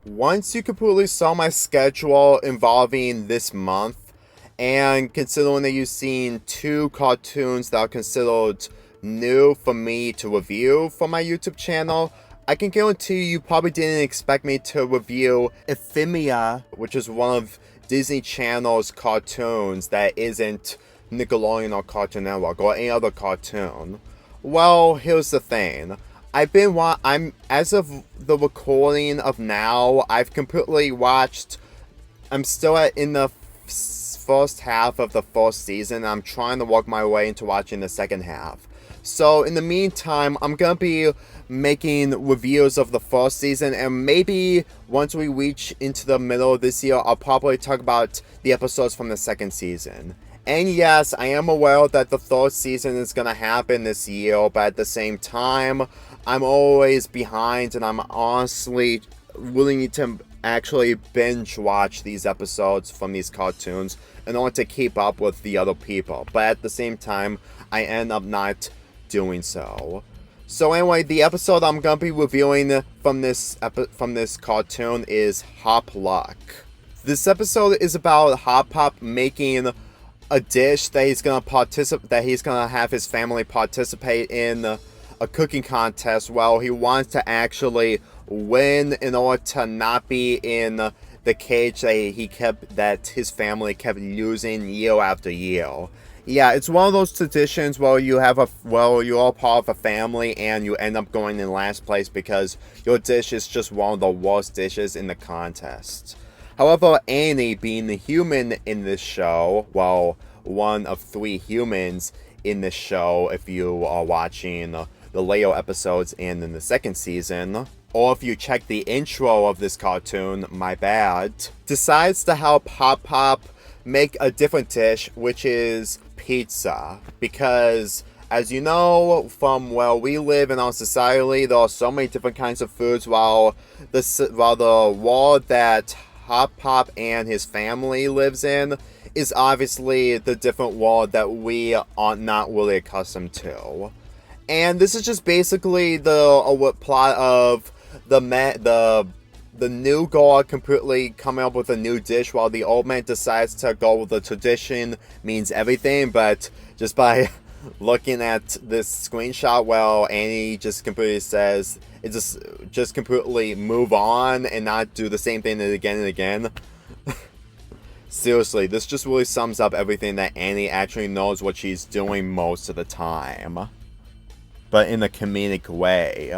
Once you completely saw my schedule involving this month, and considering that you've seen two cartoons that are considered new for me to review for my YouTube channel, I can guarantee you probably didn't expect me to review Amphibia, which is one of Disney Channel's cartoons that isn't Nickelodeon or Cartoon Network or any other cartoon. Well, here's the thing. I'm as of the recording of now, I've completely watched. I'm still in the first half of the first season. I'm trying to work my way into watching the second half. So in the meantime, I'm gonna be making reviews of the first season, and maybe once we reach into the middle of this year, I'll probably talk about the episodes from the second season. And yes, I am aware that the third season is gonna happen this year, but at the same time, I'm always behind, and I'm honestly really need to actually binge watch these episodes from these cartoons in order to keep up with the other people. But at the same time, I end up not doing so. So anyway, the episode I'm gonna be reviewing from this cartoon is Hop Luck. This episode is about Hop Pop making a dish that he's gonna have his family participate in a cooking contest. Well, he wants to actually win in order to not be in the cage that his family kept using year after year. Yeah, it's one of those traditions where you're all part of a family and you end up going in last place because your dish is just one of the worst dishes in the contest. However, Annie, being the human in this show, well, one of 3 humans in this show if you are watching the later episodes and in the second season, or if you check the intro of this cartoon, my bad, decides to help Hop Pop make a different dish, which is pizza. Because, as you know, from where we live in our society, there are so many different kinds of foods, while the world that Hop Pop and his family lives in is obviously the different world that we are not really accustomed to. And this is just basically the plot of the new god completely coming up with a new dish, while the old man decides to go with the tradition means everything. But just by looking at this screenshot, well, Annie just completely says it just completely move on and not do the same thing again and again. Seriously, this just really sums up everything that Annie actually knows what she's doing most of the time, but in a comedic way.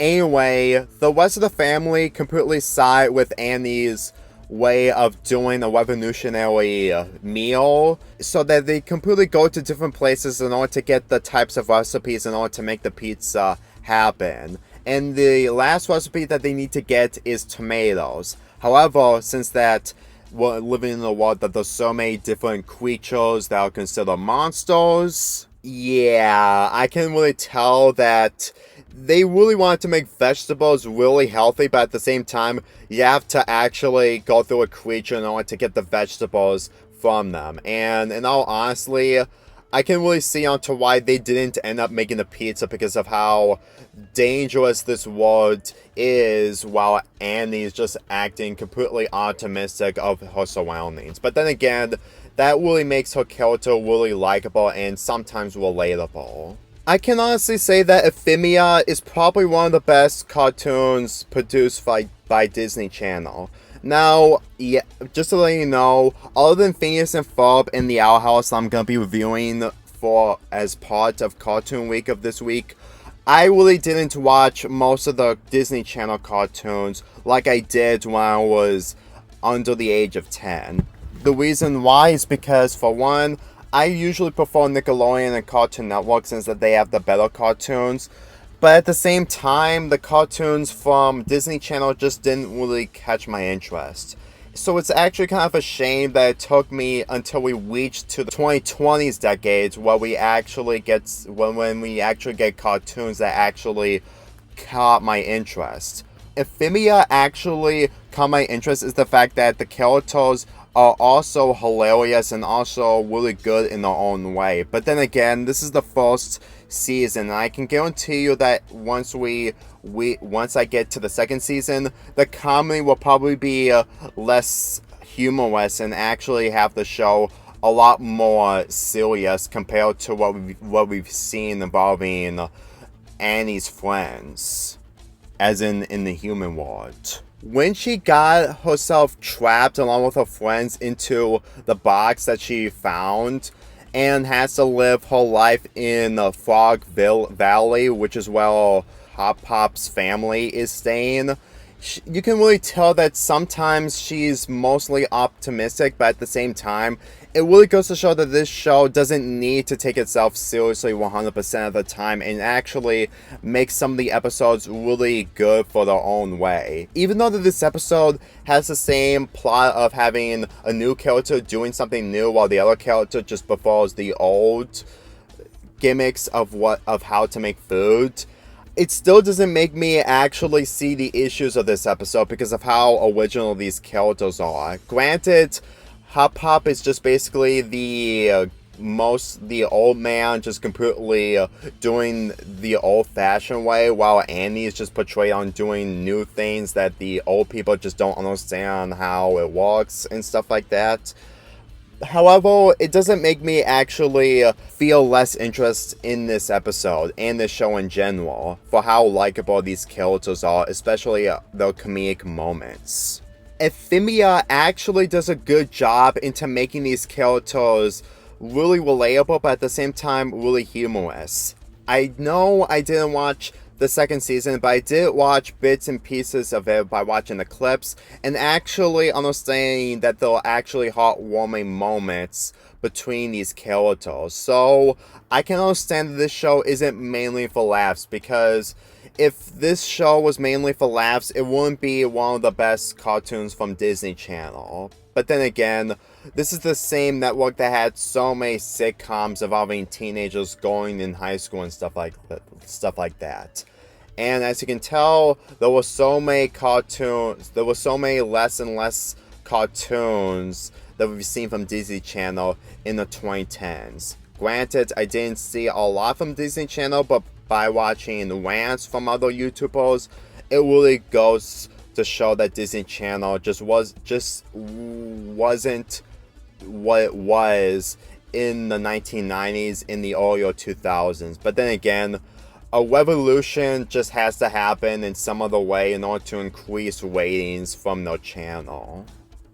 Anyway, the rest of the family completely side with Annie's way of doing a revolutionary meal, so that they completely go to different places in order to get the types of recipes in order to make the pizza happen. And the last recipe that they need to get is tomatoes. However, since that we're living in a world that there's so many different creatures that are considered monsters, yeah, I can really tell that they really wanted to make vegetables really healthy, but at the same time, you have to actually go through a creature in order to get the vegetables from them. And in all honesty, I can really see onto why they didn't end up making the pizza, because of how dangerous this world is, while Annie's just acting completely optimistic of her surroundings. But then again, that really makes her character really likable and sometimes relatable. I can honestly say that Amphibia is probably one of the best cartoons produced by Disney Channel. Now, yeah, just to let you know, other than Phineas and Ferb and the Owl House I'm going to be reviewing for as part of Cartoon Week of this week, I really didn't watch most of the Disney Channel cartoons like I did when I was under the age of 10. The reason why is because, for one, I usually prefer Nickelodeon and Cartoon Network since that they have the better cartoons. But at the same time, the cartoons from Disney Channel just didn't really catch my interest. So it's actually kind of a shame that it took me until we reached to the 2020s decades where when we actually get cartoons that actually caught my interest. Amphibia actually caught my interest is the fact that the characters are also hilarious and also really good in their own way. But then again, this is the first season, and I can guarantee you that once we once I get to the second season, the comedy will probably be less humorous and actually have the show a lot more serious compared to what we've seen involving Annie's friends, as in the human world. When she got herself trapped along with her friends into the box that she found and has to live her life in Frog Valley, which is where Hop Pop's family is staying, you can really tell that sometimes she's mostly optimistic, but at the same time, it really goes to show that this show doesn't need to take itself seriously 100% of the time and actually make some of the episodes really good for their own way. Even though that this episode has the same plot of having a new character doing something new while the other character just befalls the old gimmicks of how to make food, it still doesn't make me actually see the issues of this episode because of how original these characters are. Granted, Hop Pop is just basically the old man just completely doing the old-fashioned way, while Annie is just portrayed on doing new things that the old people just don't understand how it works and stuff like that. However, it doesn't make me actually feel less interest in this episode and this show in general for how likable these characters are, especially their comedic moments. Amphibia actually does a good job into making these characters really relatable, but at the same time really humorous. I know I didn't watch the second season, but I did watch bits and pieces of it by watching the clips and actually understanding that there are actually heartwarming moments between these characters. So I can understand that this show isn't mainly for laughs, because if this show was mainly for laughs, it wouldn't be one of the best cartoons from Disney Channel. But then again, this is the same network that had so many sitcoms involving teenagers going in high school and stuff like that. And as you can tell, there were so many less and less cartoons that we've seen from Disney Channel in the 2010s. Granted, I didn't see a lot from Disney Channel, but by watching rants from other YouTubers, it really goes to show that Disney Channel just wasn't what it was in the 1990s, in the earlier 2000s. But then again, a revolution just has to happen in some other way in order to increase ratings from their channel.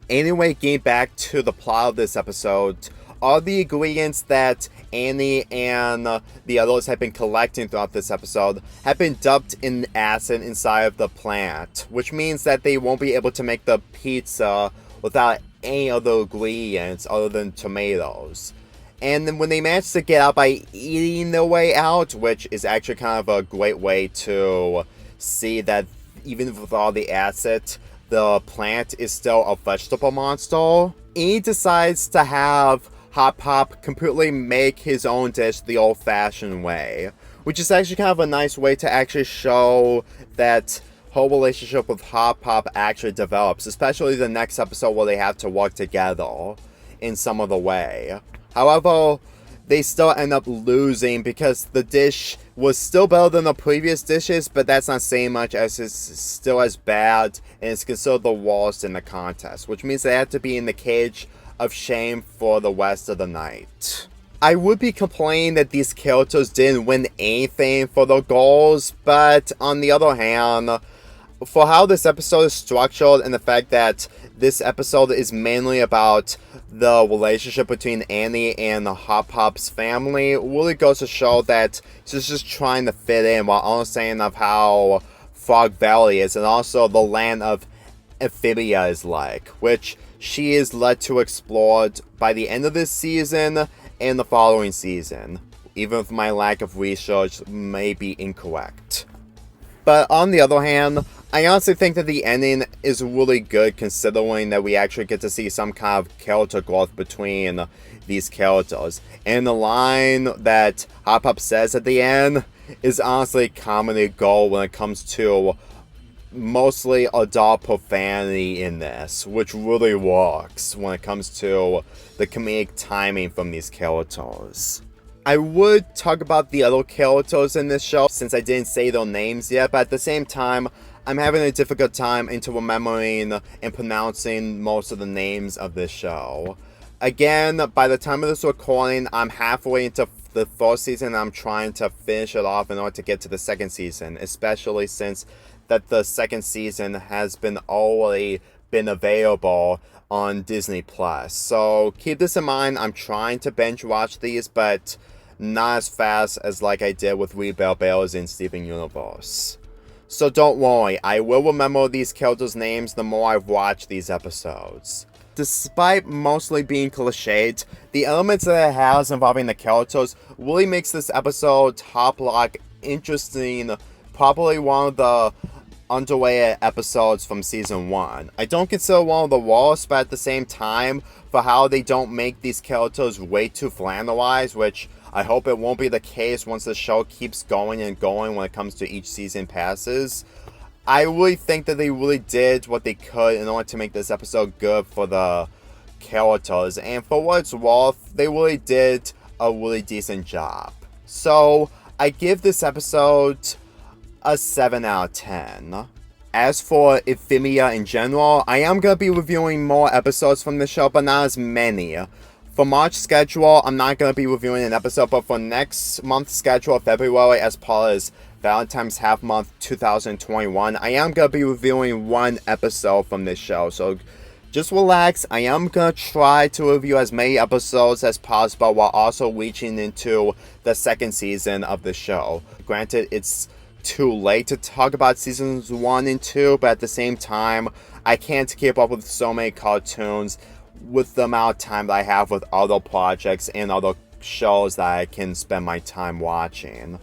Anyway, getting back to the plot of this episode, all the ingredients that Annie and the others have been collecting throughout this episode have been dumped in acid inside of the plant, which means that they won't be able to make the pizza without any other ingredients other than tomatoes. And then when they manage to get out by eating their way out, which is actually kind of a great way to see that even with all the acid, the plant is still a vegetable monster, he decides to have Hop Pop completely make his own dish the old-fashioned way, which is actually kind of a nice way to actually show that whole relationship with Hop Pop actually develops, especially the next episode where they have to work together in some other way. However, they still end up losing because the dish was still better than the previous dishes, but that's not saying much as it's still as bad and it's considered the worst in the contest, which means they have to be in the cage of shame for the rest of the night. I would be complaining that these characters didn't win anything for their goals, but on the other hand, for how this episode is structured and the fact that this episode is mainly about the relationship between Annie and the Hop Pop's family, really goes to show that she's just trying to fit in while understanding of how Frog Valley is and also the land of Amphibia is like, which she is led to explore by the end of this season and the following season, even if my lack of research may be incorrect. But on the other hand, I honestly think that the ending is really good considering that we actually get to see some kind of character growth between these characters. And the line that Hop Pop says at the end is honestly comedy gold when it comes to mostly adult profanity in this, which really works when it comes to the comedic timing from these characters. I would talk about the other characters in this show since I didn't say their names yet, but at the same time, I'm having a difficult time into remembering and pronouncing most of the names of this show. Again, by the time of this recording, I'm halfway into the first season and I'm trying to finish it off in order to get to the second season, especially since that the second season has already been available on Disney Plus. So keep this in mind. I'm trying to binge watch these, but not as fast as like I did with Rebel Bells in Steven Universe. So don't worry, I will remember these characters' names the more I've watched these episodes. Despite mostly being cliched, the elements that it has involving the characters really makes this episode top lock interesting, probably one of the underrated episodes from season 1. I don't consider one of the worst, but at the same time, for how they don't make these characters way too flanderized, which I hope it won't be the case once the show keeps going and going when it comes to each season passes. I really think that they really did what they could in order to make this episode good for the characters, and for what it's worth, they really did a really decent job. So, I give this episode a 7 out of 10. As for Amphibia in general, I am going to be reviewing more episodes from the show, but not as many. For March schedule, I'm not going to be reviewing an episode, but for next month's schedule, February, as part as Valentine's Half Month 2021, I am going to be reviewing one episode from this show, so just relax. I am going to try to review as many episodes as possible while also reaching into the second season of the show. Granted, it's too late to talk about seasons 1 and 2, but at the same time, I can't keep up with so many cartoons with the amount of time that I have with other projects and other shows that I can spend my time watching.